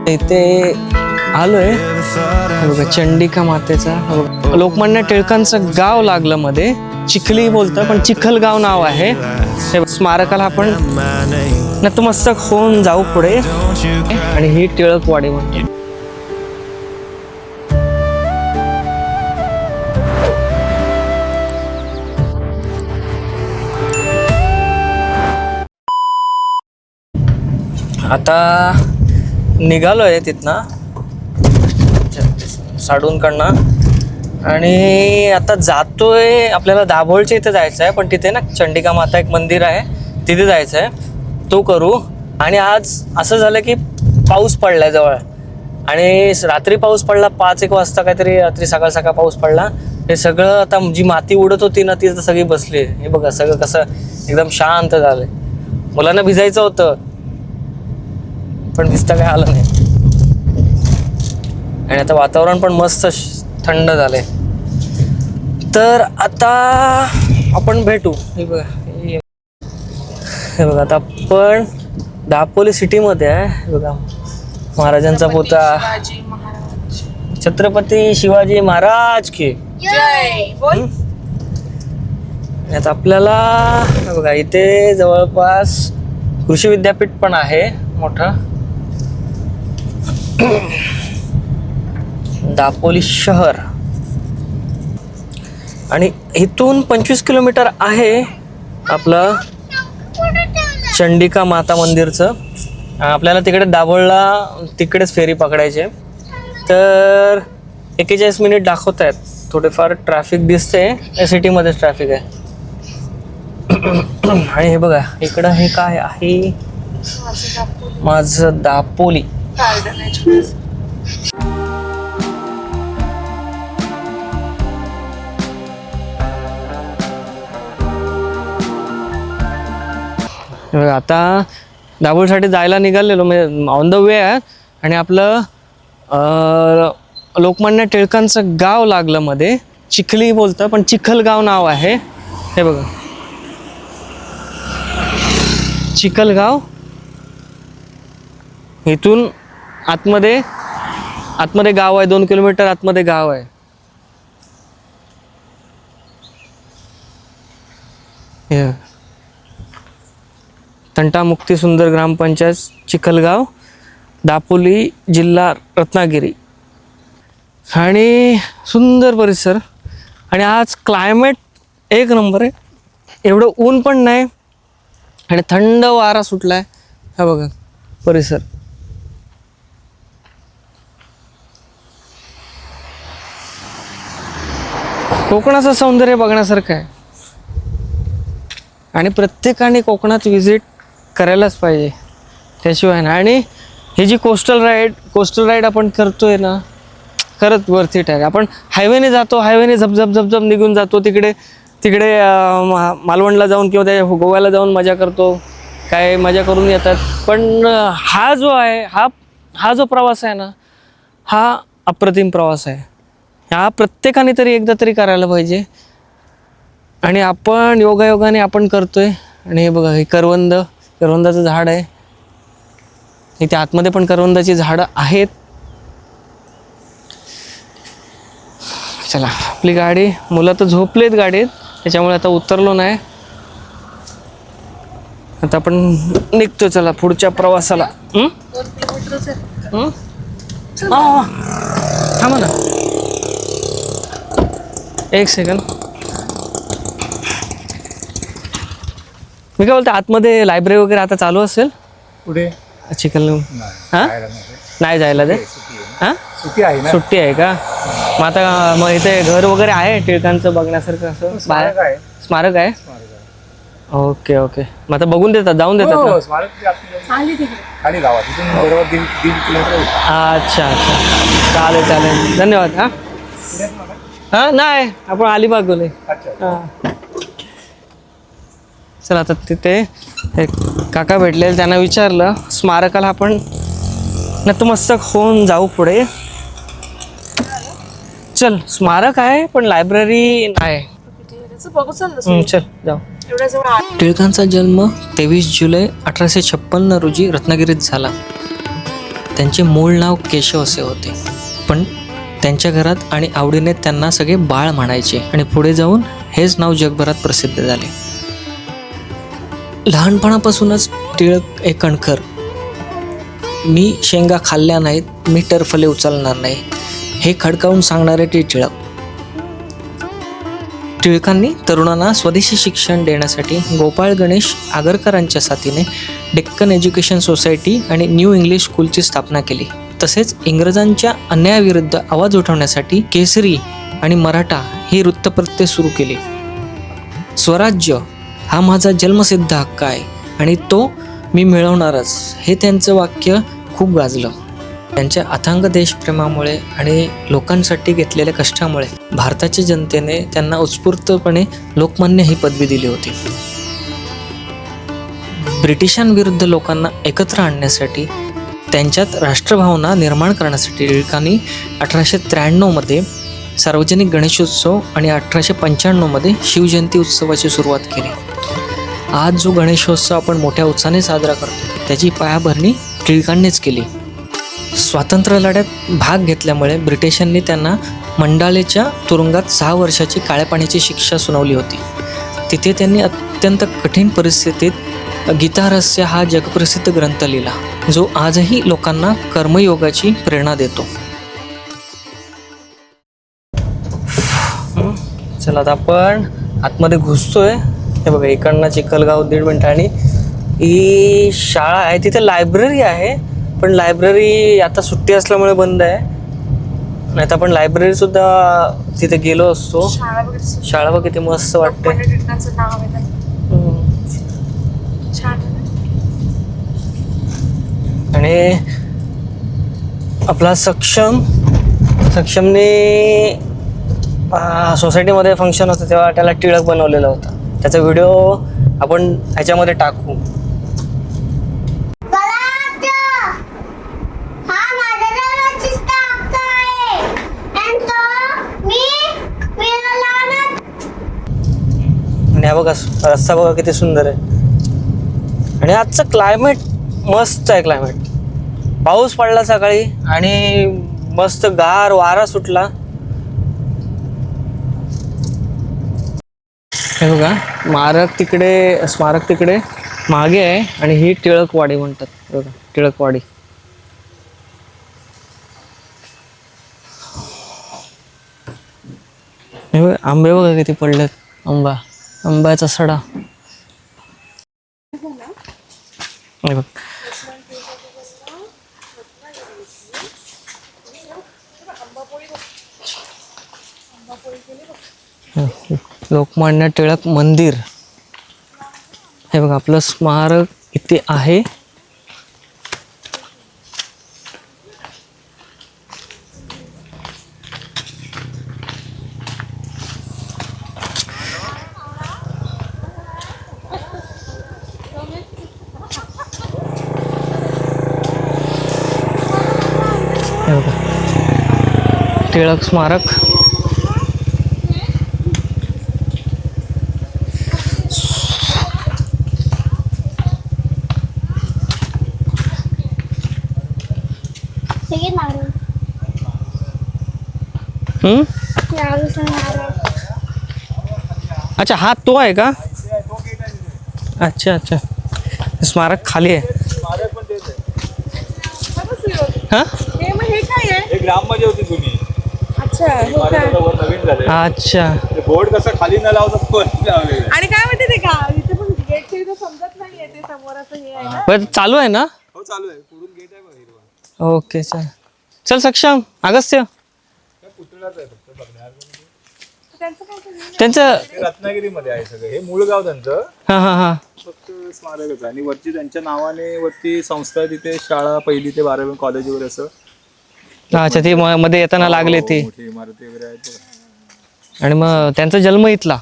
इथे आलोय बघा, चंडिका मातेचा लोकमान्य टिळकांचं गाव लागलं मध्ये, चिखली बोलतं पण चिखलगाव नाव आहे. हे स्मारकाला आपण नतमस्तक होऊन जाऊ पुढे. आणि ही टिळकवाडी म्हणते. आता निघालोय तिथनं साडूनकडनं आणि आता जातोय. आपल्याला दाभोळच्या इथे जायचं आहे, पण तिथे ना चंडिका माता एक मंदिर आहे, तिथे जायचं आहे, तो करू. आणि आज असं झालं की पाऊस पडलाय जवळ, आणि रात्री पाऊस पडला 5-1 वाजता काहीतरी, रात्री सकाळ सकाळ पाऊस पडला. हे सगळं आता जी माती उडत होती ना ती सगळी बसली. हे बघा सगळं कसं एकदम शांत झालंय. मुलांना भिजायचं होतं पण भिजता काय आलं नाही. आणि आता वातावरण पण मस्त थंड झालंय. तर आता आपण भेटू. हे बघा आता आपण दापोली सिटीमध्ये आहे. हे बघा महाराजांचा पुतळा, छत्रपती शिवाजी महाराज की जय. आता आपल्याला बघा इथे जवळपास कृषी विद्यापीठ पण आहे मोठं. दापोली शहर, आणि इथून 25 किलोमीटर आहे आपलं चंडिका माता मंदिरचं. आपल्याला तिकडे दाभोळला तिकडेच फेरी पकडायचे. तर 41 मिनिट दाखवत आहेत. थोडेफार ट्रॅफिक दिसते, या सिटीमध्येच ट्रॅफिक आहे. आणि हे बघा इकडं हे काय आहे, माझं दापोली. आता दाभोळसाठी जायला निघालेलो, म्हणजे ऑन द वे आहे. आणि आपलं लोकमान्य टिळकांचं गाव लागलं मध्ये, चिखली बोलतं पण चिखलगाव नाव आहे. हे बघा चिखलगाव. इथून आतमध्ये गाव आहे, 2 किलोमीटर आतमध्ये गाव आहे. तंटामुक्ती सुंदर ग्रामपंचायत चिखलगाव, दापोली, जिल्हा रत्नागिरी. आणि सुंदर परिसर. आणि आज क्लायमेट एक नंबर आहे. एवढं ऊन पण नाही आणि थंड वारा सुटलाय. हा बघा परिसर. कोकणाचं सौंदर्य बघण्यासारखं आहे, आणि प्रत्येकाने कोकणात व्हिजिट करायलाच पाहिजे, त्याशिवाय ना. आणि ही जी कोस्टल राईड आपण करतोय ना, खरंच वर्थ इट आहे. आपण हायवेने जातो, हायवेने झपझप निघून जातो. तिकडे मालवणला जाऊन किंवा त्या गोव्याला जाऊन मजा करतो, काय मजा करून येतात. पण हा जो आहे, हा जो प्रवास आहे ना, हा अप्रतिम प्रवास आहे. हा प्रत्येकाने तरी एकदा तरी करायला पाहिजे. आणि आपण योगायोगाने आपण करतोय. आणि हे बघा हे करवंदाचं झाड आहे. इथे आतमध्ये पण करवंदाची झाडं आहेत. चला आपली गाडी, मुलं तर झोपलेत गाडीत, त्याच्यामुळे आता उतरलो नाही. आता आपण निघतो, चला पुढच्या प्रवासाला. थांबा ना 1 सेकंद. मी काय बोलतो, आतमध्ये लायब्ररी वगैरे आता चालू असेल पुढे चिखल. हां नाही जायला ते. हां सुट्टी आहे का? मग आता मग इथे घर वगैरे आहे टिळकांचं बघण्यासारखं असं बाहेर? स्मारक आहे. ओके. मग आता बघून देतात, जाऊन देतात. अच्छा चालेल धन्यवाद. हां नाही, आपण अलिबाग गेलोय. हां चला आता तिथे एक काका भेटले, त्यांना विचारलं स्मारकाला आपण नतमस्तक होऊन जाऊ पुढे. चल स्मारक आहे पण लायब्ररी नाही. चल जाऊ. टिळकांचा जन्म 23 जुलै 1856 रोजी रत्नागिरीत झाला. त्यांचे मूळ नाव केशव असे होते, पण त्यांच्या घरात आणि आवडीने त्यांना सगळे बाळ म्हणायचे आणि पुढे जाऊन हेच नाव जगभरात प्रसिद्ध झाले. लहानपणापासूनच टिळक एक कणखर, मी शेंगा खाल्ल्या नाहीत, मी टरफले उचलणार नाही, हे खडकावून सांगणारे ते टिळक. टिळकांनी तरुणांना स्वदेशी शिक्षण देण्यासाठी गोपाळ गणेश आगरकरांच्या साथीने डेक्कन एज्युकेशन सोसायटी आणि न्यू इंग्लिश स्कूलची स्थापना केली. तसेच इंग्रजांच्या अन्यायाविरुद्ध आवाज उठवण्यासाठी केसरी आणि मराठा ही वृत्तपत्रे सुरू केली. स्वराज्य हा माझा जन्मसिद्ध हक्क आहे आणि तो मी मिळवणारच, हे त्यांचं वाक्य खूप गाजलं. त्यांच्या अथांग देशप्रेमामुळे आणि लोकांसाठी घेतलेल्या कष्टामुळे भारताच्या जनतेने त्यांना उत्स्फूर्तपणे लोकमान्य ही पदवी दिली होती. ब्रिटिशांविरुद्ध लोकांना एकत्र आणण्यासाठी, त्यांच्यात राष्ट्रभावना निर्माण करण्यासाठी टिळकांनी 1893मध्ये सार्वजनिक गणेशोत्सव आणि 1895मध्ये शिवजयंती उत्सवाची सुरुवात केली. आज जो गणेशोत्सव आपण मोठ्या उत्साहाने साजरा करतो त्याची पायाभरणी टिळकांनीच केली. स्वातंत्र्य लढ्यात भाग घेतल्यामुळे ब्रिटिशांनी त्यांना मंडालेच्या तुरुंगात 6 वर्षाची काळ्या पाण्याची शिक्षा सुनावली होती. तिथे त्यांनी अत्यंत कठीण परिस्थितीत गीतारहस्य हा जगप्रसिद्ध ग्रंथ लिहिला, जो आजही लोकांना कर्मयोगाची प्रेरणा देतो. चला आता आपण आतमध्ये घुसतोय. हे बघा, इकडनं चिखलगाव 1.5 मिनिट आणि ही शाळा आहे, तिथे लायब्ररी आहे, पण लायब्ररी आता सुट्टी असल्यामुळे बंद आहे. नाही तर आपण लायब्ररी सुद्धा तिथे गेलो असतो. शाळा बघ किती मस्त वाटते. आणि आपला सक्षमने सोसायटीमध्ये फंक्शन होतं तेव्हा त्याला टिळक बनवलेलं होतं. त्याचा व्हिडिओ आपण ह्याच्यामध्ये टाकू. आणि बघा रस्ता बघा किती सुंदर आहे. आणि आजचं क्लायमेट मस्त आहे. क्लायमेट पाऊस पडला सकाळी आणि मस्त गार वारा सुटला. हे बघा स्मारक तिकडे मागे आहे आणि ही टिळकवाडी म्हणतात. बघा टिळकवाडी. हे बघा आंबे बघा किती पडलेत. आंब्याचा सडा. हे बघ लोकमान्य टिळक मंदिर. हे बघा आपलं स्मारक इथे आहे. हे बघा टिळक स्मारक. अच्छा हा तो आहे का? अच्छा अच्छा स्मारक खाली आहे. हा एक ग्राममध्ये होती जुनी. अच्छा हो का? नवीन झाले. अच्छा बोर्ड कसं खाली न लावता लावलेलं. आणि काय माहिती ते का इथे पण गेटच्या इथे समजत नाहीये ते समोर असं हे आहे ना. पण चालू आहे ना? हो चालू आहे. पुढून गेट आहे बघ हिरवा. ओके चल सक्षम अगस्त्य पुतळाच आहे फक्त बघण्यासारखं. त्यांचं काय तरी त्यांचं ते रत्नागिरीमध्ये आहे सगळं. हे मूळ गाव त्यांचं. हा फक्त स्मारकच आहे आणि वरती त्यांच्या नावाने वरती संस्था आहे. तिथे शाळा 1ली ते 12वी कॉलेज वगैरे असं. अच्छा ती मध्ये येताना लागले ती. मोठी इमारती वगैरे आहेत बघा. आणि मग त्यांचा जन्म इथला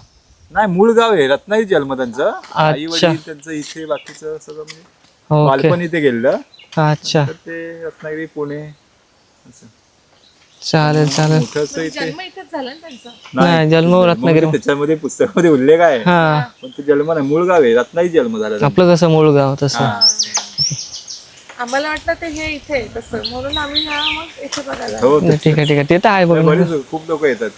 नाही मूळ गाव आहे रत्नागिरी. जन्म त्यांचा आई अच्छा. वडील त्यांचं इथे बाकीचं सगळं म्हणजे ओके बालपण इथे गेलं. अच्छा तर ते रत्नागिरी पुणे असं चालेल मोठं असं इथे. जन्म इथेच झाला ना त्यांचा. नाही जन्म रत्नागिरी. त्याच्यामध्ये पुस्तकामध्ये उल्लेख आहे हा पण ते जन्म नाही. मूळ गाव आहे रत्नागिरी. जन्म झाला आपलं कसं मूळ गाव तसं. आम्हाला वाटलं ते हे इथे तसं, म्हणून आम्ही मग इथे बघायला. हो नाही, ठीक आहे ते तर आहे बघ. बरेच खूप लोक येतात.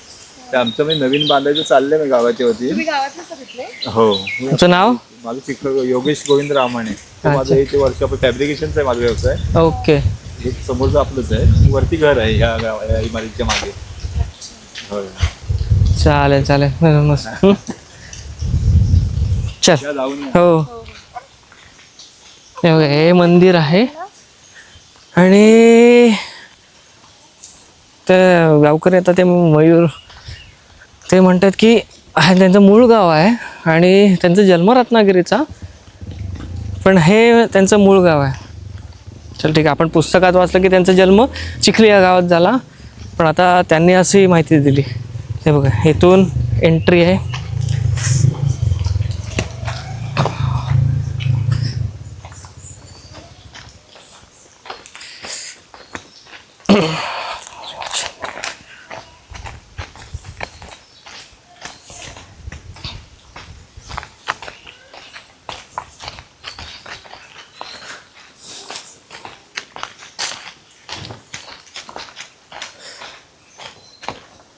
ते आमचं म्हणजे नवीन बांधायचं चाललंय मी गावाच्या वरती. तुम्ही गावातले सर इथले? हो, तुमचं नाव? माझं शिक्षक योगेश गोविंद रामाणे. माझं इथे वर्कशॉप फॅब्रिकेशनचा आहे माझा व्यवसाय. ओके. हे समोरचं आपलंच आहे, वरती घर आहे या या इमारतीच्या मागे. होय, चालेल चालेल मस्त. चल. या जाऊन या. हो, हे बघा हे मंदिर आहे. आणि ते गावकरी आता ते मयूर ते म्हणतात की त्यांचं मूळ गाव आहे आणि त्यांचं जन्म रत्नागिरीचा, पण हे त्यांचं मूळ गाव आहे. चल ठीक आहे, आपण पुस्तकात वाचलं की त्यांचा जन्म चिखली या गावात झाला, पण आता त्यांनी अशी माहिती दिली. हे बघा इथून एंट्री आहे.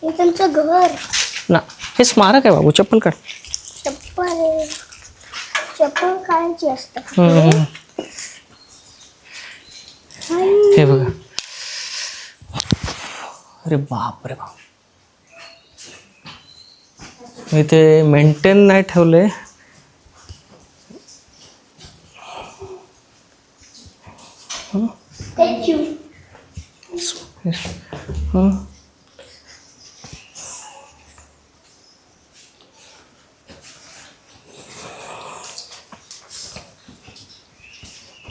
हे तुमचं घर. ना हे स्मारक आहे बाबू, चप्पल काढ. चप्पल चप्पल काढायची असतं. हे बघा. अरे बाप रे बाप, इथे मेंटेन नाही ठेवले. स्टॅच्यू.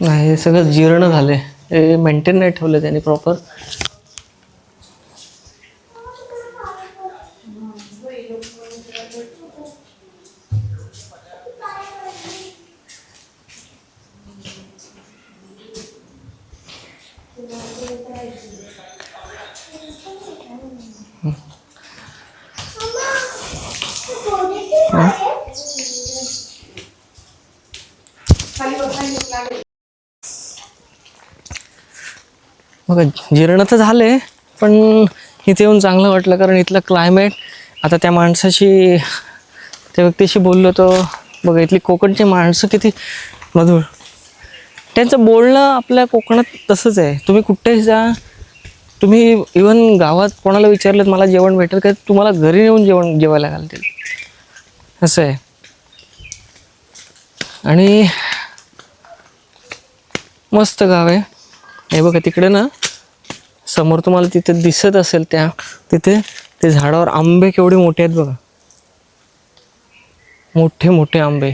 नाही हे सगळं जीर्ण झाले, हे मेंटेन नाही ठेवले त्यांनी प्रॉपर. बघा जीर्ण तर झाले, पण इथे येऊन चांगलं वाटलं, कारण इथलं क्लायमेट. आता त्या माणसाशी त्या व्यक्तीशी बोललो तो, बघा इथली कोकणची माणसं किती मधुर. त्यांचं बोलणं आपल्या कोकणात तसंच आहे. तुम्ही कुठेही जा, तुम्ही इवन गावात कोणाला विचारलं मला जेवण भेटेल का, तुम्हाला घरी येऊन जेवायला घालतील, असं आहे. आणि मस्त गाव आहे. हे बघा तिकडे ना समोर तुम्हाला तिथे दिसत असेल, तिथे ते झाडावर आंबे केवढे मोठे आहेत बघा, मोठे मोठे आंबे.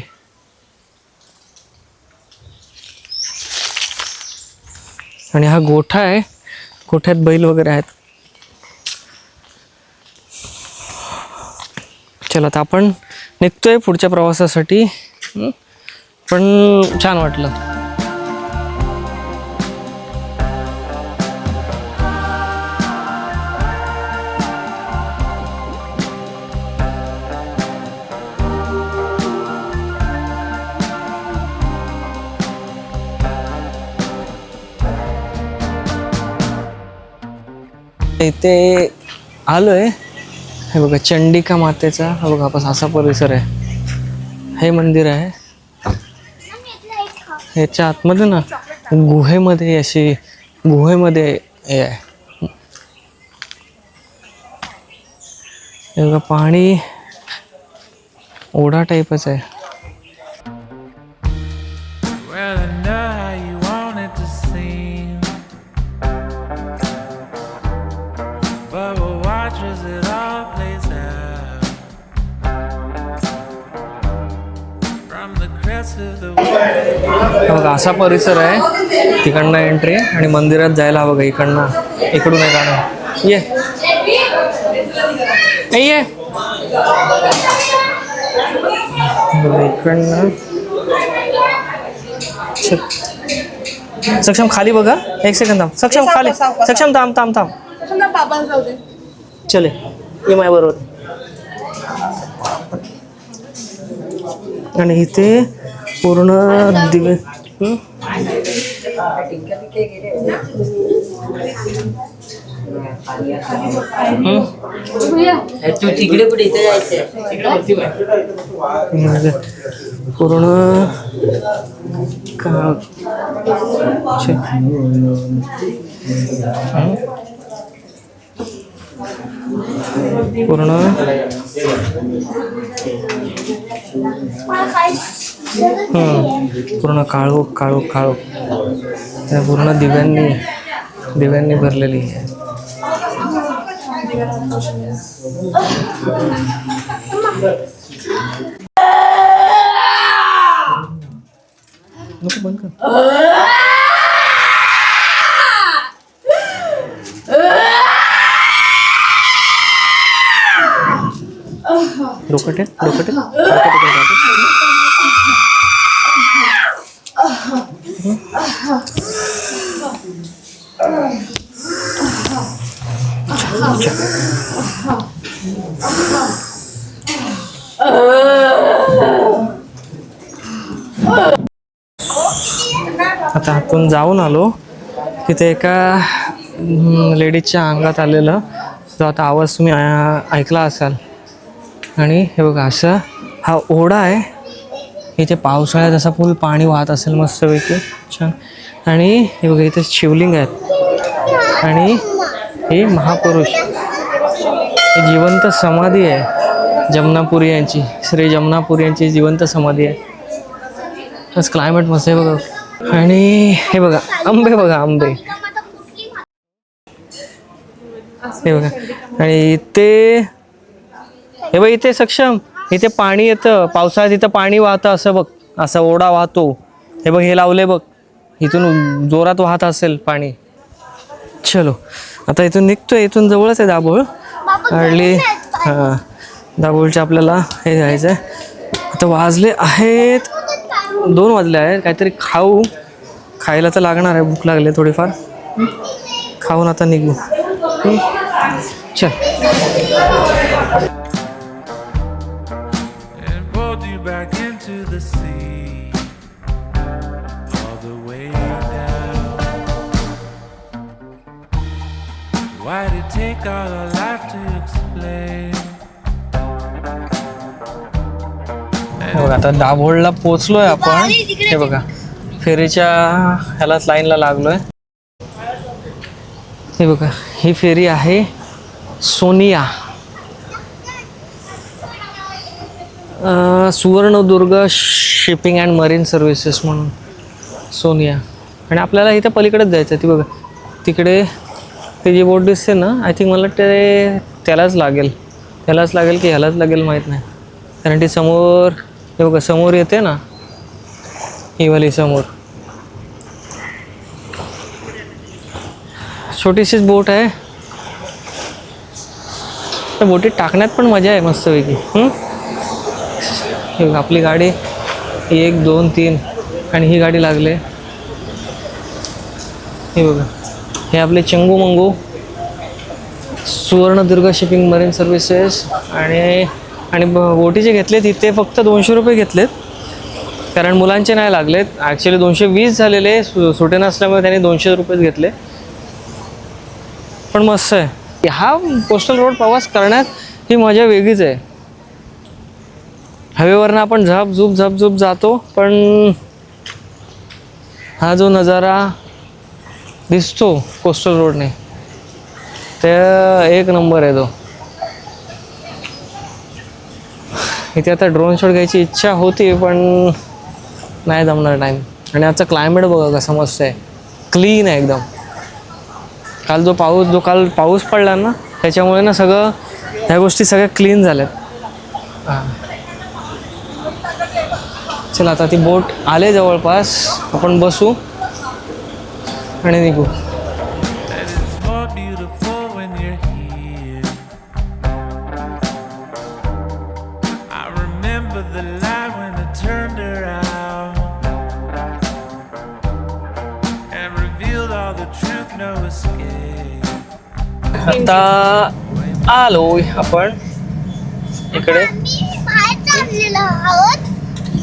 आणि हा गोठा आहे, गोठ्यात बैल वगैरे आहेत. चला आता आपण निघतोय पुढच्या प्रवासासाठी, पण छान वाटलं. इथे आलोय, हे बघा चंडिका मातेचा, हा बघा आपण असा परिसर आहे. हे मंदिर आहे. ह्याच्या आतमध्ये ना गुहेमध्ये अशी गुहेमध्ये हे आहे. हे बघा पाणी ओढा टाईपच आहे. बघा असा परिसर आहे. तिकडनं एंट्री आणि मंदिरात जायला बघा इकडनं, इकडून आहे गाणं. ये ये इकडनं. सक्षम खाली बघा, एक सेकंद थांब. सक्षम खाली, सक्षम थांब थांब थांब. बाबाला जाऊ दे. चले ये माझ्या बरोबर. आणि इथे पूर्ण दिवे तू तिकडे कुठे इथे जायचंय पूर्ण का पूर्ण पूर्ण काळोख काळोख काळोख त्या पूर्ण दिव्यांनी भरलेली आहे. नको बंद कर. डोकं टेक, डोकं टेक, डोकं टेक. आता आतून जाऊन आलो तिथे एका लेडीजच्या अंगात आलेलं जो आता आवाज तुम्ही ऐकला असाल. आणि हे बघा असं हा ओढा आहे. इथे पावसाळ्यात असा फुल पाणी वाहत असेल मस्तपैकी छान. आणि हे बघा इथे शिवलिंग आहेत आणि हे महापुरुष हे जिवंत समाधी आहे. जमनापुरी यांची श्री जमनापुरी यांची जिवंत समाधी आहे. आज क्लायमेट मस्त आहे बघा. आणि हे बघा आंबे बघा आंबे हे बघा. आणि इथे हे बघ इथे सक्षम इथे पाणी येतं पावसाळ्यात. इथं पाणी वाहतं असं बघ असं ओढा वाहतो. हे बघ हे लावले बघ इथून जोरात वाहत असेल पाणी. चलो आता इथून निघतोय. इथून जवळच आहे दाभोळ हार्डली. हां दाभोळच्या आपल्याला हे जायचं आहे. आता वाजले आहेत 2 वाजले आहेत. काहीतरी खायला तर लागणार आहे. भूक लागली थोडीफार. खाऊन आता निघू. चल back into the sea, all the way down. Why did it take all our life to explain? हे बघा आता दाभोळला पोचलोय आपण. हे बघा फेरीच्या ह्यालाच लाईनला लागलोय. हे बघा ही फेरी आहे Sonia Suvarnadurg shipping and marine services म्हणून सोनिया. आणि आपल्याला इथं पलीकडेच जायचं. ती बघा तिकडे ते जी बोट दिसते ना आय थिंक मला ते त्यालाच लागेल की ह्यालाच लागेल माहीत नाही. कारण ती समोर हे बघा समोर येते ना ही वाली समोर छोटीशीच बोट आहे. त्या बोटीत टाकण्यात पण मजा आहे मस्तपैकी. हे बघा आपली गाडी 1 2 3 आणि ही गाडी लागले. हे बघा हे आपले Changu Mangu Suvarnadurg shipping marine services. आणि बोटीचे घेतले तिथे फक्त 200 रुपये घेतलेत कारण मुलांचे नाही लागलेत. ॲक्च्युली 220 झालेले सुटे नसल्यामुळे त्यांनी 200 रुपयेच घेतले. पण मस्त आहे. हा कोस्टल रोड प्रवास करण्यात ही मजा वेगळीच आहे. हवेवरनं आपण झपझूप जातो पण हा जो नजारा दिसतो कोस्टल रोडने ते एक नंबर आहे तो. इथे आता ड्रोन शॉट घ्यायची इच्छा होती पण नाही जमणार टाईम. आणि आजचं क्लायमेट बघा कसं मस्त आहे. क्लीन आहे एकदम. काल पाऊस पडला ना त्याच्यामुळे ना सगळं ह्या गोष्टी सगळ्या क्लीन झाल्यात. हां चला आता ती बोट आले जवळपास आपण बसू आणि निघू. आता आलोय आपण इकडे. बाहेर चाललेलो आहोत.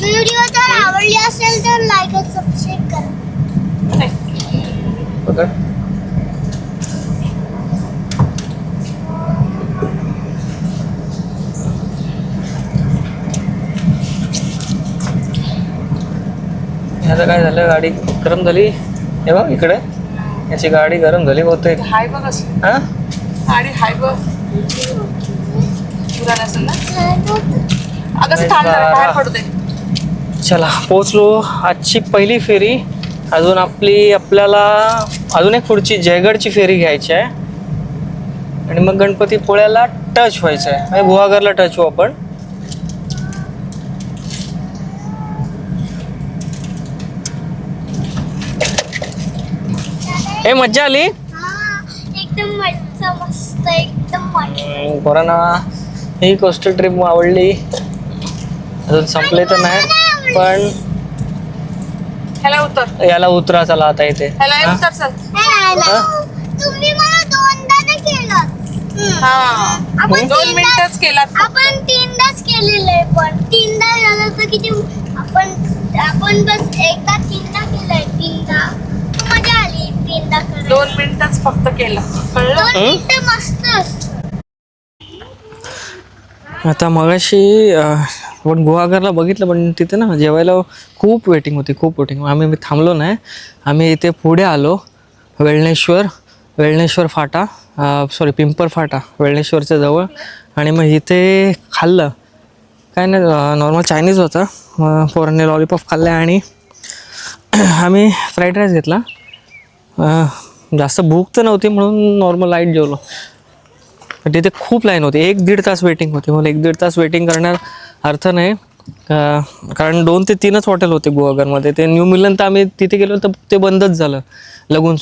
व्हिडिओ जर आवडली असेल तर लाईक आणि सबस्क्राईब करा. पकड. आता काय झालं, गाडी गरम झाली. हे बघ इकडे याची गाडी गरम झाली बहुतेक. हाय बघ असं हा आणि हाय बघ पुरा नसेल ना. अगं असं थांब जरा, बाहेर पडू दे. चला पोचलो. आजची पहिली फेरी. अजून आपल्याला अजून एक पुढची जयगडची फेरी घ्यायची आहे आणि मग गणपतीपुळ्याला टच व्हायचं आहे, म्हणजे गुहागरला टच होऊ आपण. हे मज्जा आली. एकदम मस्त एकदम मस्त. पोरांना ही कोस्टल ट्रिप आवडली. अजून संपले तर नाही पण ह्याला उतर, याला उतरा चला आता इथे. ह्याला हे उतर चल. तुम्ही मला दोनदा नाही केलं. हा आपण 2 मिनिटच केलात. आपण 3दाच केलेलं आहे, पण 3दा झालं तर किती. आपण बस एकदा 3दा केलंय. 3दा मजा आली. 3दा करायला 2 मिनिटच फक्त केलं, कळलं. 2 मिनिटं मस्त. आता मगाशी आपण गुहागरला बघितलं पण तिथे ना जेवायला खूप वेटिंग होती, खूप वेटिंग. आम्ही थांबलो नाही. आम्ही इथे पुढे आलो. वेळणेश्वर फाटा, सॉरी पिंपर फाटा, वेळणेश्वरच्या जवळ. आणि मग इथे खाल्लं काय नाही, नॉर्मल चायनीज होता. पोरांनी लॉलीपॉप खाल्ले आणि आम्ही फ्राईड राईस घेतला. जास्त भूक तर नव्हती म्हणून नॉर्मल लाईट जेवलो. पण तिथे खूप लाईन होती, 1-1.5 तास वेटिंग होती. मला 1-1.5 तास वेटिंग करण्यात अर्थ नाही, कारण 2 ते 3च हॉटेल होते गुहागरमध्ये. ते न्यू मिलन तर आम्ही तिथे गेलो तर ते बंदच झालं. लगून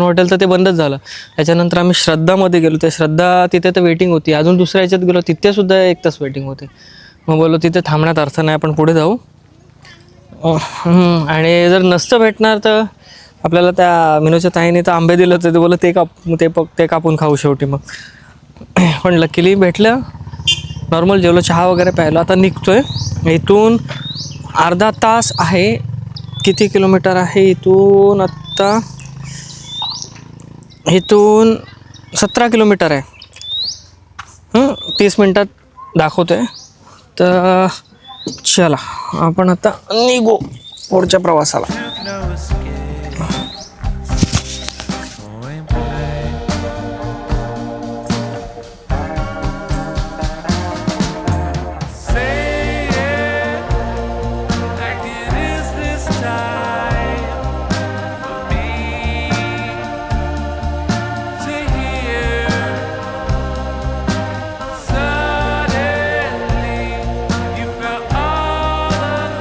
हॉटेल तर ते बंदच झालं. त्याच्यानंतर आम्ही श्रद्धामध्ये गेलो. ते श्रद्धा तिथे तर वेटिंग होती. अजून दुसऱ्या ह्याच्यात गेलो तिथेसुद्धा 1 तास वेटिंग होते. मग बोललो तिथे थांबण्यात अर्थ नाही, आपण पुढे जाऊ. आणि जर नसतं भेटणार तर आपल्याला त्या मिनूच्या ताईने तर आंबे दिलं होतं. ते बोललं ते कापून खाऊ शेवटी. मग पण लकीली भेटलं. नॉर्मल जेवलो, चहा वगैरे प्यायला. आता निघतोय. इथून अर्धा तास आहे. किती किलोमीटर आहे इथून? आत्ता इथून 17 किलोमीटर आहे. 30 मिनटात दाखवतोय. तर चला आपण आता निघू पुढच्या प्रवासाला. No escape. Point blank. Say it like it is this time for me to hear. Suddenly you felt all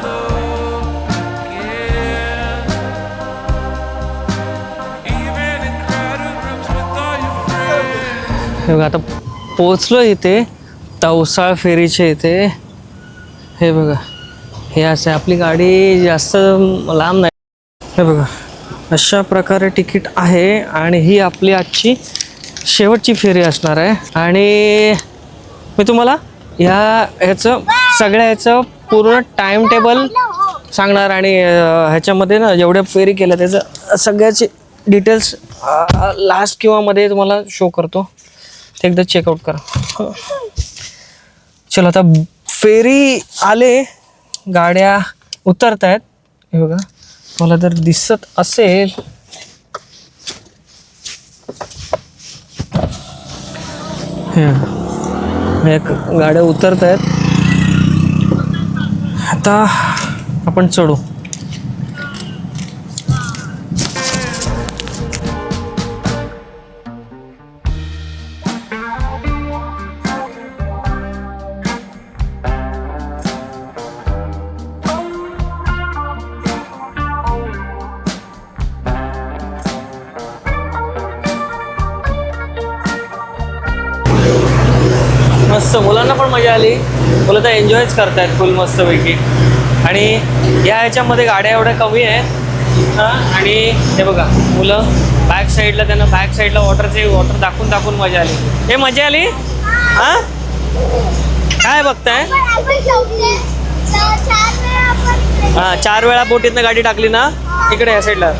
alone again. Even in crowded rooms with all your friends. हे बघा आता पोचलो इथे तवसाळ फेरीचे इथे. हे बघा हे असं आपली गाडी जास्त लांब नाही. हे बघा अशा प्रकारे तिकीट आहे आणि ही आपली शेवटची फेरी असणार आहे. आणि मी तुम्हाला सगळ्याचं पूर्ण टाइम टेबल सांगणार आणि ह्याच्यामध्ये ना जेवढ्या फेरी केल्या त्याचं सगळ्याचे डिटेल्स लास्ट किंवा मध्ये तुम्हाला शो करतो. ते एकदा चेकआउट करा. चलो आता फेरी आले, गाड्या उतरत आहेत. हे बघा मला जर दिसत असेल हे गाड्या उतरत आहेत. आता आपण चढू. मस्त, मुलांना पण मजा आली. मुलं तर एन्जॉयच करतायत फुल मस्तपैकी. आणि या ह्याच्यामध्ये गाड्या एवढ्या कमी आहेत. आणि हे बघा मुलं बॅक साईडला, त्यांना बॅक साईडला वॉटर दाखवून मजा आली. हे मजा आली. हां काय बघताय? हां 4 वेळा बोटीतनं गाडी टाकली ना इकडे या साईडला.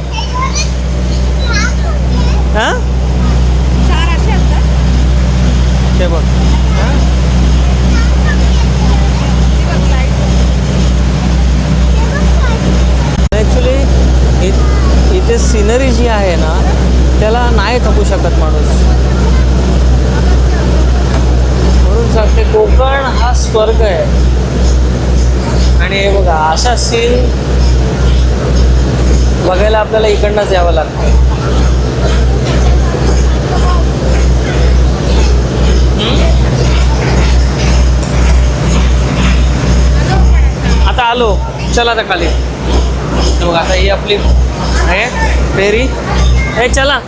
हा चार असे असतात. ते बघ ॲक्च्युली इथे सिनरी जी आहे ना त्याला नाही थकू शकत माणूस. म्हणून सांगते कोकण हा स्वर्ग आहे. आणि हे बघा अशा सीन बघायला आपल्याला इकडनंच यावं लागतं. आता आलो, चला आता खाली. बघा आता ही आपली आहे फेरी. हे चला